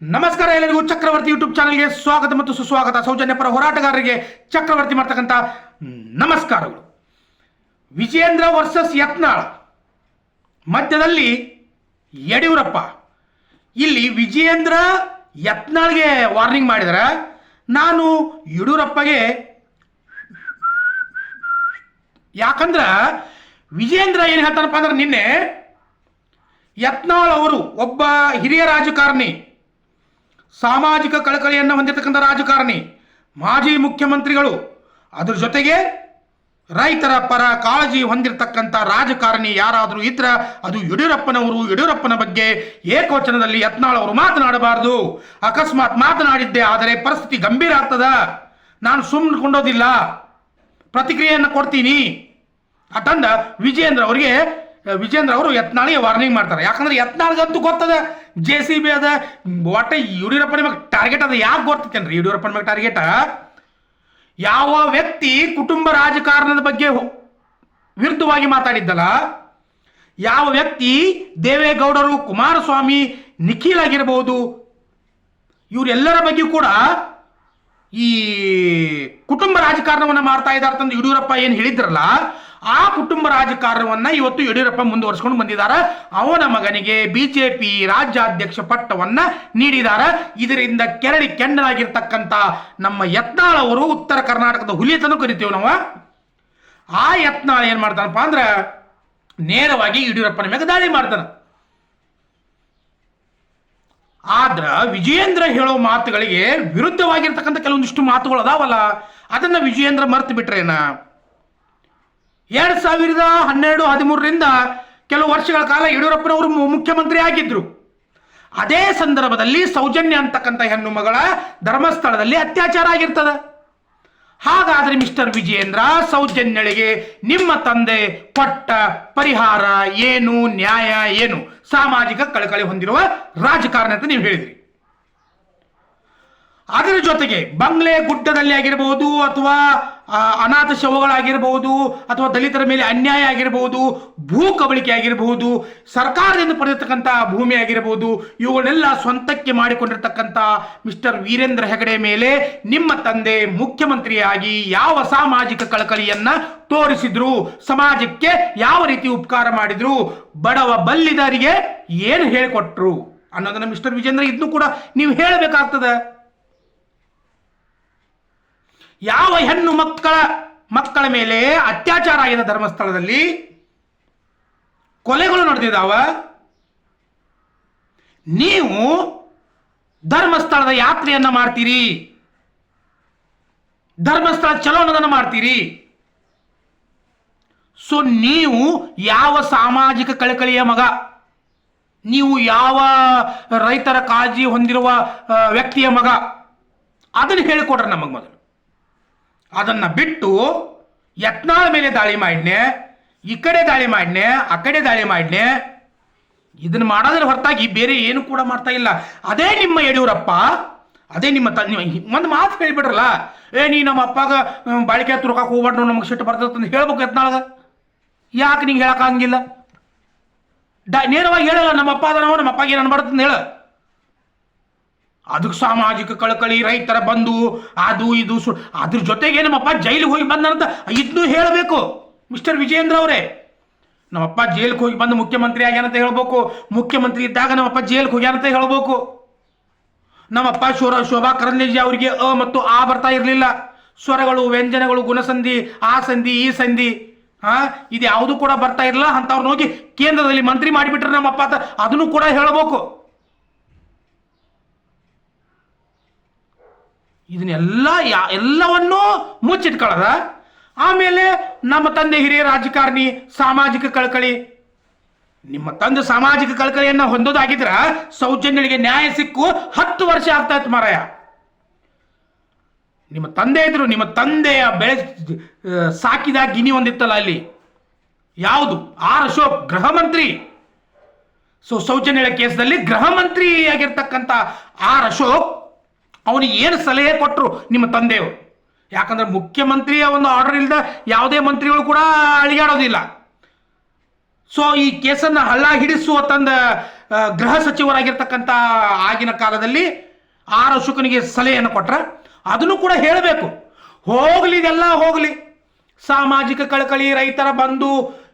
ನಮಸ್ಕಾರ ಎಲ್ಲರಿಗೂ ಚಕ್ರವರ್ತಿ ಯೂಟ್ಯೂಬ್ ಚಾನಲ್ಗೆ ಸ್ವಾಗತ ಮತ್ತು ಸುಸ್ವಾಗತ. ಸೌಜನ್ಯ ಪರ ಹೋರಾಟಗಾರರಿಗೆ ಚಕ್ರವರ್ತಿ ಮಾಡ್ತಕ್ಕಂಥ ನಮಸ್ಕಾರಗಳು. ವಿಜೇಂದ್ರ ವರ್ಸಸ್ ಯತ್ನಾಳ್ ಮಧ್ಯದಲ್ಲಿ ಯಡಿಯೂರಪ್ಪ. ಇಲ್ಲಿ ವಿಜೇಂದ್ರ ಯತ್ನಾಳ್ಗೆ ವಾರ್ನಿಂಗ್ ಮಾಡಿದರೆ, ನಾನು ಯಡಿಯೂರಪ್ಪಗೆ ಯಾಕಂದ್ರೆ ವಿಜೇಂದ್ರ ಏನು ಹೇಳ್ತಾನಪ್ಪ ಅಂದ್ರೆ, ನಿನ್ನೆ ಯತ್ನಾಳ್ ಅವರು ಒಬ್ಬ ಹಿರಿಯ ರಾಜಕಾರಣಿ, ಸಾಮಾಜಿಕ ಕಳಕಳಿಯನ್ನು ಹೊಂದಿರತಕ್ಕಂಥ ರಾಜಕಾರಣಿ, ಮಾಜಿ ಮುಖ್ಯಮಂತ್ರಿಗಳು, ಅದ್ರ ಜೊತೆಗೆ ರೈತರ ಪರ ಕಾಳಜಿ ಹೊಂದಿರತಕ್ಕಂಥ ರಾಜಕಾರಣಿ ಯಾರಾದರೂ ಇದ್ರೆ ಅದು ಯಡಿಯೂರಪ್ಪನವರು. ಯಡಿಯೂರಪ್ಪನ ಬಗ್ಗೆ ಏಕವಚನದಲ್ಲಿ ಯತ್ನಾಳ್ ಅವರು ಮಾತನಾಡಬಾರದು. ಅಕಸ್ಮಾತ್ ಮಾತನಾಡಿದ್ದೆ ಆದರೆ ಪರಿಸ್ಥಿತಿ ಗಂಭೀರ ಆಗ್ತದ. ನಾನು ಸುಮ್ಮನೆ ಕೊಂಡೋದಿಲ್ಲ, ಪ್ರತಿಕ್ರಿಯೆಯನ್ನು ಕೊಡ್ತೀನಿ ಅಟಂದ ವಿಜೇಂದ್ರ ಅವರು ಯತ್ನಾಳಿಗೆ ವಾರ್ನಿಂಗ್ ಮಾಡ್ತಾರೆ. ಯಾಕಂದ್ರೆ ಯತ್ನಾಳ್ಗಂತೂ ಗೊತ್ತದ JCB ಅದ, ಒಟ್ಟೆ ಯಡಿಯೂರಪ್ಪನ ಮ್ಯಾಗ ಟಾರ್ಗೆಟ್ ಅದ. ಯಾಕೆ ಗೊತ್ತೈತೇನ್ರಿ ಯಡಿಯೂರಪ್ಪನ ಮ್ಯಾಗ ಟಾರ್ಗೆಟ್? ಯಾವ ವ್ಯಕ್ತಿ ಕುಟುಂಬ ರಾಜಕಾರಣದ ಬಗ್ಗೆ ವಿರುದ್ಧವಾಗಿ ಮಾತಾಡಿದ್ದಲ್ಲ, ಯಾವ ವ್ಯಕ್ತಿ ದೇವೇಗೌಡರು, ಕುಮಾರಸ್ವಾಮಿ, ನಿಖಿಲ್ ಆಗಿರಬಹುದು, ಇವರೆಲ್ಲರ ಬಗ್ಗೆ ಕೂಡ ಈ ಕುಟುಂಬ ರಾಜಕಾರಣವನ್ನು ಮಾಡ್ತಾ ಇದ್ದಾರೆ ತಂದು ಯಡಿಯೂರಪ್ಪ ಏನು ಹೇಳಿದ್ರಲ್ಲ, ಆ ಕುಟುಂಬ ರಾಜಕಾರಣವನ್ನು ಇವತ್ತು ಯಡಿಯೂರಪ್ಪ ಮುಂದುವರಿಸಿಕೊಂಡು ಬಂದಿದ್ದಾರೆ. ಅವನ ಮಗನಿಗೆ BJP ರಾಜ್ಯಾಧ್ಯಕ್ಷ ಪಟ್ಟವನ್ನ ನೀಡಿದ್ದಾರೆ. ಇದರಿಂದ ಕೆರಳಿ ಕೆಂಡಲಾಗಿರ್ತಕ್ಕಂಥ ನಮ್ಮ ಯತ್ನಾಳ್ ಅವರು ಉತ್ತರ ಕರ್ನಾಟಕದ ಹುಲಿತನೂ ಕರಿತೀವಿ ನಾವು. ಆ ಯತ್ನಾಳ್ ಏನ್ ಮಾಡ್ತಾನಪ್ಪ ಅಂದ್ರೆ, ನೇರವಾಗಿ ಯಡಿಯೂರಪ್ಪನ ಮೇಲೆ ದಾಳಿ ಮಾಡ್ತಾನೆ. ಆದ್ರ ವಿಜಯೇಂದ್ರ ಹೇಳೋ ಮಾತುಗಳಿಗೆ ವಿರುದ್ಧವಾಗಿರ್ತಕ್ಕಂಥ ಕೆಲವೊಂದಿಷ್ಟು ಮಾತುಗಳು ಅದಾವಲ್ಲ, ಅದನ್ನ ವಿಜಯೇಂದ್ರ ಮರ್ತು ಬಿಟ್ರೇನ. 2012-13ರಿಂದ ಕೆಲವು ವರ್ಷಗಳ ಕಾಲ ಯಡಿಯೂರಪ್ಪನವರು ಮುಖ್ಯಮಂತ್ರಿ ಆಗಿದ್ರು. ಅದೇ ಸಂದರ್ಭದಲ್ಲಿ ಸೌಜನ್ಯ ಅಂತಕ್ಕಂಥ ಹೆಣ್ಣು ಮಗಳ ಧರ್ಮಸ್ಥಳದಲ್ಲಿ ಅತ್ಯಾಚಾರ ಆಗಿರ್ತದ. ಹಾಗಾದ್ರೆ ಮಿಸ್ಟರ್ ವಿಜಯೇಂದ್ರ, ಸೌಜನ್ಯಳಿಗೆ ನಿಮ್ಮ ತಂದೆ ಕೊಟ್ಟ ಪರಿಹಾರ ಏನು, ನ್ಯಾಯ ಏನು? ಸಾಮಾಜಿಕ ಕಳಕಳಿ ಹೊಂದಿರುವ ರಾಜಕಾರಣ ಅಂತ ನೀವು ಹೇಳಿದ್ರಿ. ಅದರ ಜೊತೆಗೆ ಬಂಗ್ಲೆ ಗುಡ್ಡದಲ್ಲಿ ಆಗಿರಬಹುದು, ಅಥವಾ ಅನಾಥ ಶವಗಳಾಗಿರಬಹುದು, ಅಥವಾ ದಲಿತರ ಮೇಲೆ ಅನ್ಯಾಯ ಆಗಿರಬಹುದು, ಭೂ ಕಬಳಿಕೆ ಆಗಿರಬಹುದು, ಸರ್ಕಾರದಿಂದ ಪಡೆದಿರ್ತಕ್ಕಂಥ ಭೂಮಿ ಆಗಿರಬಹುದು, ಇವುಗಳನ್ನೆಲ್ಲ ಸ್ವಂತಕ್ಕೆ ಮಾಡಿಕೊಂಡಿರ್ತಕ್ಕಂಥ ಮಿಸ್ಟರ್ ವೀರೇಂದ್ರ ಹೆಗಡೆ ಮೇಲೆ ನಿಮ್ಮ ತಂದೆ ಮುಖ್ಯಮಂತ್ರಿಯಾಗಿ ಯಾವ ಸಾಮಾಜಿಕ ಕಳಕಳಿಯನ್ನ ತೋರಿಸಿದ್ರು, ಸಮಾಜಕ್ಕೆ ಯಾವ ರೀತಿ ಉಪಕಾರ ಮಾಡಿದ್ರು, ಬಡವ ಬಲ್ಲಿದರಿಗೆ ಏನು ಹೇಳಿಕೊಟ್ರು ಅನ್ನೋದನ್ನ ಮಿಸ್ಟರ್ ವಿಜೇಂದ್ರ ಇದನ್ನು ಕೂಡ ನೀವು ಹೇಳಬೇಕಾಗ್ತದೆ. ಯಾವ ಹೆಣ್ಣು ಮಕ್ಕಳ ಮೇಲೆ ಅತ್ಯಾಚಾರ ಆಗಿದೆ, ಧರ್ಮಸ್ಥಳದಲ್ಲಿ ಕೊಲೆಗಳು ನಡೆದಿದ್ದಾವ, ನೀವು ಧರ್ಮಸ್ಥಳದ ಯಾತ್ರೆಯನ್ನ ಮಾಡ್ತೀರಿ, ಧರ್ಮಸ್ಥಳ ಚಲೋನದನ್ನು ಮಾಡ್ತೀರಿ. ಸೊ ನೀವು ಯಾವ ಸಾಮಾಜಿಕ ಕಳಕಳಿಯ ಮಗ, ನೀವು ಯಾವ ರೈತರ ಕಾಳಜಿ ಹೊಂದಿರುವ ವ್ಯಕ್ತಿಯ ಮಗ, ಅದನ್ನು ಹೇಳಿಕೊಡ್ರಿ ನಮಗೆ ಮೊದಲು. ಅದನ್ನ ಬಿಟ್ಟು ಯತ್ನಾಳ್ ಮೇಲೆ ದಾಳಿ ಮಾಡಿದ್ನೆ, ಈ ಕಡೆ ದಾಳಿ ಮಾಡಿದ್ನೆ, ಆ ಕಡೆ ದಾಳಿ ಮಾಡಿದ್ನೆ, ಇದನ್ನ ಮಾಡೋದ್ರ ಹೊರತಾಗಿ ಬೇರೆ ಏನು ಕೂಡ ಮಾಡ್ತಾ ಇಲ್ಲ. ಅದೇ ನಿಮ್ಮ ಯಡಿಯೂರಪ್ಪ, ಅದೇ ನಿಮ್ಮ ಒಂದು ಮಾತು ಹೇಳಿಬಿಡ್ರಲ್ಲ, ನೀ ನಮ್ಮ ಅಪ್ಪಾಗ ಬಾಳಿಕೆ ತುರ್ಕಾಕ್ ಹೋಗ್ಬಾರ್ದು, ನಮಗೆ ಸಿಟ್ಟು ಬರ್ತದಂತ ಹೇಳ್ಬೇಕು ಯತ್ನಾಳ್ಗ. ಯಾಕೆ ನಿಂಗೆ ಹೇಳಕ್ಕಾಗಂಗಿಲ್ಲ? ನೇರವಾಗಿ ಹೇಳಲ್ಲ, ನಮ್ಮ ಅಪ್ಪ ಅದನವ, ನಮ್ಮ ಅಪ್ಪಾಗ ಏನು ಅನ್ಬಾರ್ದು ಹೇಳ. ಅದಕ್ಕೆ ಸಾಮಾಜಿಕ ಕಳಕಳಿ, ರೈತರ ಬಂಧು, ಅದು ಇದು ಅದ್ರ ಜೊತೆಗೆ ನಮ್ಮಪ್ಪ ಜೈಲಿಗೆ ಹೋಗಿ ಬಂದಂತ ಇದನ್ನು ಹೇಳಬೇಕು ಮಿಸ್ಟರ್ ವಿಜಯೇಂದ್ರ ಅವರೇ. ನಮ್ಮಪ್ಪ ಜೈಲಿಗೆ ಹೋಗಿ ಬಂದು ಮುಖ್ಯಮಂತ್ರಿ ಆಗ್ಯಾನಂತ ಹೇಳ್ಬೇಕು, ಮುಖ್ಯಮಂತ್ರಿ ಇದ್ದಾಗ ನಮ್ಮಪ್ಪ ಜೈಲಿಗೆ ಹೋಗ್ಯಾನಂತ ಹೇಳ್ಬೇಕು. ನಮ್ಮಪ್ಪ ಶೋಭಾ ಕರಂದ್ಲಾಜೆ ಅವರಿಗೆ ಮತ್ತು ಆ ಬರ್ತಾ ಇರಲಿಲ್ಲ, ಸ್ವರಗಳು, ವ್ಯಂಜನಗಳು, ಗುಣಸಂಧಿ, ಆ ಸಂಧಿ, ಈ ಸಂಧಿ, ಇದು ಯಾವುದು ಕೂಡ ಬರ್ತಾ ಇರಲಿಲ್ಲ. ಅಂತವ್ರನ್ನ ಹೋಗಿ ಕೇಂದ್ರದಲ್ಲಿ ಮಂತ್ರಿ ಮಾಡಿಬಿಟ್ರೆ ನಮ್ಮಪ್ಪ ಅದನ್ನು ಕೂಡ ಹೇಳಬೇಕು. ಇದನ್ನೆಲ್ಲ ಎಲ್ಲವನ್ನೂ ಮುಚ್ಚಿಟ್ಕೊಳ್ಳದ. ಆಮೇಲೆ ನಮ್ಮ ತಂದೆ ಹಿರಿಯ ರಾಜಕಾರಣಿ, ಸಾಮಾಜಿಕ ಕಳಕಳಿ. ನಿಮ್ಮ ತಂದೆ ಸಾಮಾಜಿಕ ಕಳಕಳಿಯನ್ನ ಹೊಂದೋದಾಗಿದ್ರ ಸೌಜನ್ಯಳಿಗೆ ನ್ಯಾಯ ಸಿಕ್ಕು 10 ವರ್ಷ ಆಗ್ತಾ ಇತ್ತು ಮಾರಾಯ. ನಿಮ್ಮ ತಂದೆ ಇದ್ರು, ನಿಮ್ಮ ತಂದೆಯ ಸಾಕಿದ ಗಿನಿ ಒಂದಿತ್ತಲ್ಲ ಅಲ್ಲಿ, ಯಾವುದು ಆರ್ ಅಶೋಕ್, ಗೃಹ ಮಂತ್ರಿ. ಸೊ ಸೌಜನ್ಯಳ ಕೇಸದಲ್ಲಿ ಗೃಹ ಮಂತ್ರಿ ಆಗಿರ್ತಕ್ಕಂಥ ಆರ್ ಅಶೋಕ್ ಅವನಿಗೆ ಏನು ಸಲಹೆ ಕೊಟ್ಟರು ನಿಮ್ಮ ತಂದೆಯವರು? ಯಾಕಂದ್ರೆ ಮುಖ್ಯಮಂತ್ರಿಯ ಒಂದು ಆರ್ಡರ್ ಇಲ್ಲದ ಯಾವುದೇ ಮಂತ್ರಿಗಳು ಕೂಡ ಅಳಿಗಾಡೋದಿಲ್ಲ. ಸೊ ಈ ಕೇಸನ್ನು ಹಳ್ಳ ಹಿಡಿಸುವ ತಂದ ಗೃಹ ಸಚಿವರಾಗಿರ್ತಕ್ಕಂಥ ಆಗಿನ ಕಾಲದಲ್ಲಿ ಆರ್ ಅಶೋಕನಿಗೆ ಸಲಹೆಯನ್ನು ಕೊಟ್ರ. ಅದನ್ನು ಕೂಡ ಹೇಳಬೇಕು. ಹೋಗ್ಲಿ, ಇದೆಲ್ಲ ಹೋಗ್ಲಿ, ಸಾಮಾಜಿಕ ಕಳಕಳಿ, ರೈತರ ಬಂಧು,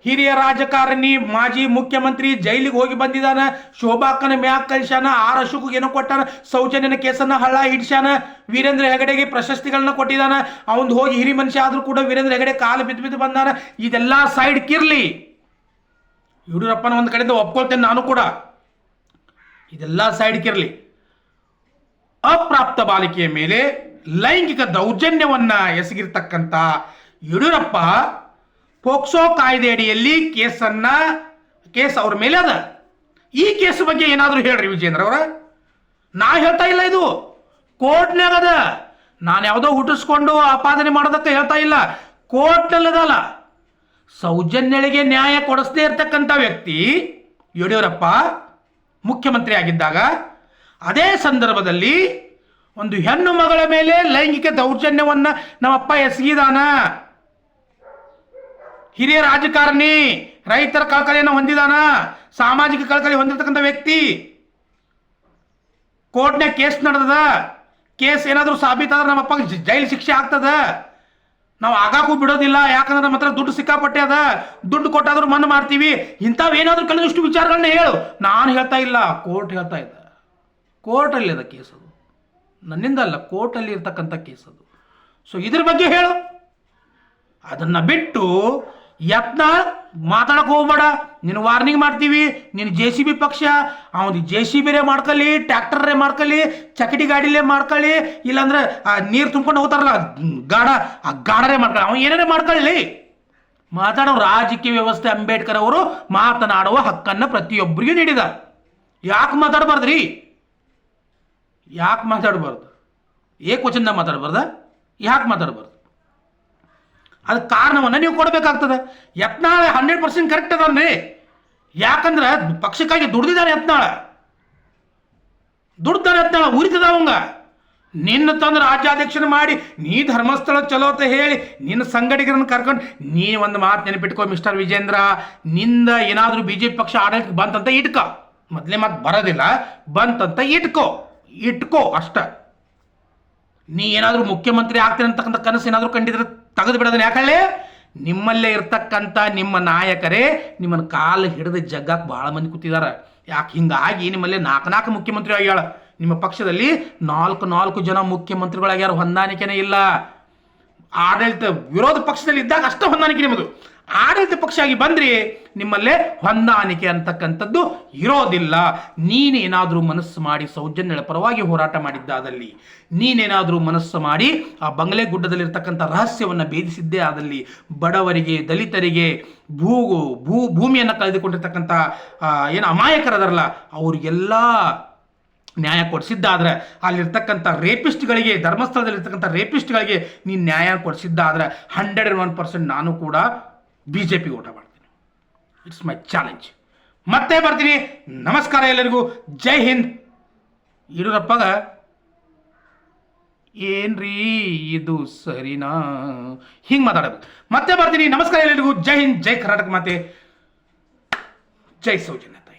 ಹಿರಿಯ ರಾಜಕಾರಣಿ, ಮಾಜಿ ಮುಖ್ಯಮಂತ್ರಿ, ಜೈಲಿಗೆ ಹೋಗಿ ಬಂದಿದ್ದಾನ, ಶೋಭಾಕ್ಕನ ಮ್ಯಾಕ್ ಕಳಿಸ್ಯಾನ, ಆರ್ ಅಶೋಕ್ಗೆ ಏನೋ ಕೊಟ್ಟಾನ, ಸೌಜನ್ಯನ ಕೇಸನ್ನ ಹಳ್ಳ ಹಿಡ್ಸ್ಯಾನ, ವೀರೇಂದ್ರ ಹೆಗಡೆಗೆ ಪ್ರಶಸ್ತಿಗಳನ್ನ ಕೊಟ್ಟಿದ್ದಾನ, ಅವನು ಹೋಗಿ ಹಿರಿ ಮನುಷ್ಯ ಆದ್ರೂ ಕೂಡ ವೀರೇಂದ್ರ ಹೆಗಡೆ ಕಾಲು ಬಿದ್ದು ಬಂದಾನ. ಇದೆಲ್ಲ ಸೈಡ್ ಕಿರ್ಲಿ. ಯಡಿಯೂರಪ್ಪನ ಒಂದು ಕಡೆಯಿಂದ ಒಪ್ಕೊಳ್ತೇನೆ ನಾನು ಕೂಡ, ಇದೆಲ್ಲ ಸೈಡ್ ಕಿರ್ಲಿ. ಅಪ್ರಾಪ್ತ ಬಾಲಿಕೆಯ ಮೇಲೆ ಲೈಂಗಿಕ ದೌರ್ಜನ್ಯವನ್ನ ಎಸಗಿರ್ತಕ್ಕಂಥ ಯಡಿಯೂರಪ್ಪ ಪೋಕ್ಸೋ ಕಾಯ್ದೆ ಅಡಿಯಲ್ಲಿ ಕೇಸ್ ಅವ್ರ ಮೇಲೆ ಅದ. ಈ ಕೇಸ್ ಬಗ್ಗೆ ಏನಾದರೂ ಹೇಳ್ರಿ ವಿಜೇಂದ್ರ ಅವರ. ನಾ ಹೇಳ್ತಾ ಇಲ್ಲ, ಇದು ಕೋರ್ಟ್ನಾಗ ಅದ. ನಾನು ಯಾವುದೋ ಹುಟ್ಟಿಸ್ಕೊಂಡು ಆಪಾದನೆ ಮಾಡೋದಕ್ಕೆ ಹೇಳ್ತಾ ಇಲ್ಲ, ಕೋರ್ಟ್ನಲ್ಲದಲ್ಲ. ಸೌಜನ್ಯಳಿಗೆ ನ್ಯಾಯ ಕೊಡಿಸದೇ ಇರ್ತಕ್ಕಂಥ ವ್ಯಕ್ತಿ ಯಡಿಯೂರಪ್ಪ ಮುಖ್ಯಮಂತ್ರಿ ಆಗಿದ್ದಾಗ, ಅದೇ ಸಂದರ್ಭದಲ್ಲಿ ಒಂದು ಹೆಣ್ಣು ಮಗಳ ಮೇಲೆ ಲೈಂಗಿಕ ದೌರ್ಜನ್ಯವನ್ನ ನಮ್ಮಪ್ಪ ಎಸಗಿದಾನ. ಹಿರಿಯ ರಾಜಕಾರಣಿ, ರೈತರ ಕಳಕಳಿಯನ್ನು ಹೊಂದಿದಾನ, ಸಾಮಾಜಿಕ ಕಳಕಳಿ ಹೊಂದಿರತಕ್ಕಂಥ ವ್ಯಕ್ತಿ. ಕೋರ್ಟ್ನಾಗ ಕೇಸ್ ನಡೆದದ. ಕೇಸ್ ಏನಾದರೂ ಸಾಬೀತಾದ್ರೆ ನಮ್ಮಪ್ಪ ಜೈಲು ಶಿಕ್ಷೆ ಆಗ್ತದ. ನಾವು ಆಗಾಗೂ ಬಿಡೋದಿಲ್ಲ, ಯಾಕಂದ್ರೆ ನಮ್ಮ ಹತ್ರ ದುಡ್ಡು ಸಿಕ್ಕಾಪಟ್ಟೆ ಅದ. ದುಡ್ಡು ಕೊಟ್ಟಾದ್ರೂ ಮಣ್ಣು ಮಾಡ್ತೀವಿ. ಇಂಥವೇನಾದ್ರೂ ಕೆಲವಷ್ಟು ವಿಚಾರಗಳನ್ನ ಹೇಳು. ನಾನು ಹೇಳ್ತಾ ಇಲ್ಲ, ಕೋರ್ಟ್ ಹೇಳ್ತಾ ಇದ್ದ. ಕೋರ್ಟಲ್ಲಿ ಅದ ಕೇಸ್, ಅದು ನನ್ನಿಂದ ಅಲ್ಲ, ಕೋರ್ಟಲ್ಲಿ ಇರ್ತಕ್ಕಂಥ ಕೇಸ್ ಅದು. ಸೊ ಇದ್ರ ಬಗ್ಗೆ ಹೇಳು. ಅದನ್ನ ಬಿಟ್ಟು ಯತ್ನಾಳ್ ಮಾತಾಡಕ್ಕೆ ಹೋಗ್ಬೇಡ. ನೀನು ವಾರ್ನಿಂಗ್ ಮಾಡ್ತೀವಿ. ನೀನು JCB ಪಕ್ಷ, ಅವನು JCBರೇ ಮಾಡ್ಕೊಳ್ಳಿ, ಟ್ರ್ಯಾಕ್ಟರ್ರೇ ಮಾಡ್ಕೊಳ್ಳಿ, ಚಕಟಿ ಗಾಡಿಲೇ ಮಾಡ್ಕೊಳ್ಳಿ, ಇಲ್ಲಾಂದ್ರೆ ನೀರು ತುಂಬ್ಕೊಂಡು ಹೋಗ್ತಾರಲ್ಲ ಆ ಗಾಡರೇ ಮಾಡ್ಕೊಳ್ಳಿ, ಅವನು ಏನೇನೇ ಮಾಡ್ಕೊಳ್ಳಿ. ಮಾತಾಡೋ ರಾಜಕೀಯ ವ್ಯವಸ್ಥೆ ಅಂಬೇಡ್ಕರ್ ಅವರು ಮಾತನಾಡುವ ಹಕ್ಕನ್ನು ಪ್ರತಿಯೊಬ್ಬರಿಗೂ ನೀಡಿದ. ಯಾಕೆ ಮಾತಾಡಬಾರ್ದ್ರಿ? ಯಾಕೆ ಮಾತಾಡಬಾರ್ದು? ಏಕವಚನದಾಗ ಮಾತಾಡಬಾರ್ದ? ಯಾಕೆ ಮಾತಾಡಬಾರ್ದು? ಅದಕ್ಕೆ ಕಾರಣವನ್ನು ನೀವು ಕೊಡಬೇಕಾಗ್ತದೆ. ಯತ್ನಾಳ 100% ಕರೆಕ್ಟ್ ಅದನ್ರಿ. ಯಾಕಂದ್ರೆ ಪಕ್ಷಕ್ಕಾಗಿ ದುಡ್ದಿದ್ದಾನೆ ಯತ್ನಾಳ, ಉರಿತದ ಅವಂಗ. ನಿನ್ನ ತಂದು ರಾಜ್ಯಾಧ್ಯಕ್ಷನ ಮಾಡಿ, ನೀ ಧರ್ಮಸ್ಥಳ ಚಲೋ ಅಂತ ಹೇಳಿ ನಿನ್ನ ಸಂಘಟಕರನ್ನು ಕರ್ಕೊಂಡು, ನೀ ಒಂದು ಮಾತು ನೆನಪಿಟ್ಕೋ ಮಿಸ್ಟರ್ ವಿಜೇಂದ್ರ, ನಿಂದ ಏನಾದರೂ BJP ಪಕ್ಷ ಆಡಳಿತಕ್ಕೆ ಬಂತಂತ ಇಟ್ಕೋ. ಮೊದಲೇ ಮಾತು ಬರೋದಿಲ್ಲ, ಬಂತಂತ ಇಟ್ಕೋ ಅಷ್ಟ. ನೀ ಏನಾದರೂ ಮುಖ್ಯಮಂತ್ರಿ ಆಗ್ತೇನೆ ಅಂತಕ್ಕಂಥ ಕನಸು ಏನಾದರೂ ಕಂಡಿದ್ರೆ ತೆಗೆದು ಬಿಡೋದನ್ನ. ಯಾಕಳ್ಳಿ, ನಿಮ್ಮಲ್ಲೇ ಇರ್ತಕ್ಕಂಥ ನಿಮ್ಮ ನಾಯಕರೇ ನಿಮ್ಮನ್ನು ಕಾಲು ಹಿಡಿದು ಜಗ್ಗಕ್ಕೆ ಭಾಳ ಮಂದಿ ಕೂತಿದ್ದಾರೆ. ಯಾಕೆ ಹಿಂಗಾಗಿ ನಿಮ್ಮಲ್ಲೇ 4 ಮುಖ್ಯಮಂತ್ರಿ ಆಗ್ಯಾಳ. ನಿಮ್ಮ ಪಕ್ಷದಲ್ಲಿ 4 ಜನ ಮುಖ್ಯಮಂತ್ರಿಗಳಾಗ್ಯಾರ. ಹೊಂದಾಣಿಕೆನೇ ಇಲ್ಲ. ಆಡಳಿತ ವಿರೋಧ ಪಕ್ಷದಲ್ಲಿ ಇದ್ದಾಗ ಅಷ್ಟೇ ಹೊಂದಾಣಿಕೆ ನಿಮ್ಮದು. ಆಡಳಿತ ಪಕ್ಷ ಆಗಿ ಬಂದ್ರಿ, ನಿಮ್ಮಲ್ಲೇ ಹೊಂದಾಣಿಕೆ ಅಂತಕ್ಕಂಥದ್ದು ಇರೋದಿಲ್ಲ. ನೀನೇನಾದರೂ ಮನಸ್ಸು ಮಾಡಿ ಸೌಜನ್ಯಳ ಪರವಾಗಿ ಹೋರಾಟ ಮಾಡಿದ್ದಾದಲ್ಲಿ, ನೀನೇನಾದರೂ ಮನಸ್ಸು ಮಾಡಿ ಆ ಬಂಗಲೆ ಗುಡ್ಡದಲ್ಲಿರ್ತಕ್ಕಂಥ ರಹಸ್ಯವನ್ನು ಭೇದಿಸಿದ್ದೇ ಆದಲ್ಲಿ, ಬಡವರಿಗೆ, ದಲಿತರಿಗೆ, ಭೂಮಿಯನ್ನು ಕಳೆದುಕೊಂಡಿರ್ತಕ್ಕಂಥ ಏನು ಅಮಾಯಕರದಾರಲ್ಲ ಅವ್ರಿಗೆಲ್ಲ ನ್ಯಾಯ ಕೊಡಿಸಿದ್ದಾದ್ರೆ, ಅಲ್ಲಿರ್ತಕ್ಕಂಥ ರೇಪಿಸ್ಟ್ಗಳಿಗೆ, ಧರ್ಮಸ್ಥಳದಲ್ಲಿರ್ತಕ್ಕಂಥ ರೇಪಿಸ್ಟ್ಗಳಿಗೆ ನೀನು ನ್ಯಾಯ ಕೊಡಿಸಿದ್ದಾದ್ರೆ 101% ನಾನು ಕೂಡ BJPಗೆ ಓಟ ಮಾಡ್ತೀನಿ. It's my challenge. ಮತ್ತೆ ಬರ್ತೀನಿ. ನಮಸ್ಕಾರ ಎಲ್ಲರಿಗೂ. ಜೈ ಹಿಂದ್. ಯಡಿಯೂರಪ್ಪಗ ಏನ್ರೀ ಇದು ಸರಿನಾ ಹಿಂಗೆ ಮಾತಾಡಬೇಕು. ಮತ್ತೆ ಬರ್ತೀನಿ. ನಮಸ್ಕಾರ ಎಲ್ಲರಿಗೂ. ಜೈ ಹಿಂದ್, ಜೈ ಕರ್ನಾಟಕ ಮಾತೆ, ಜೈ ಸೌಜನ್ಯತೆ.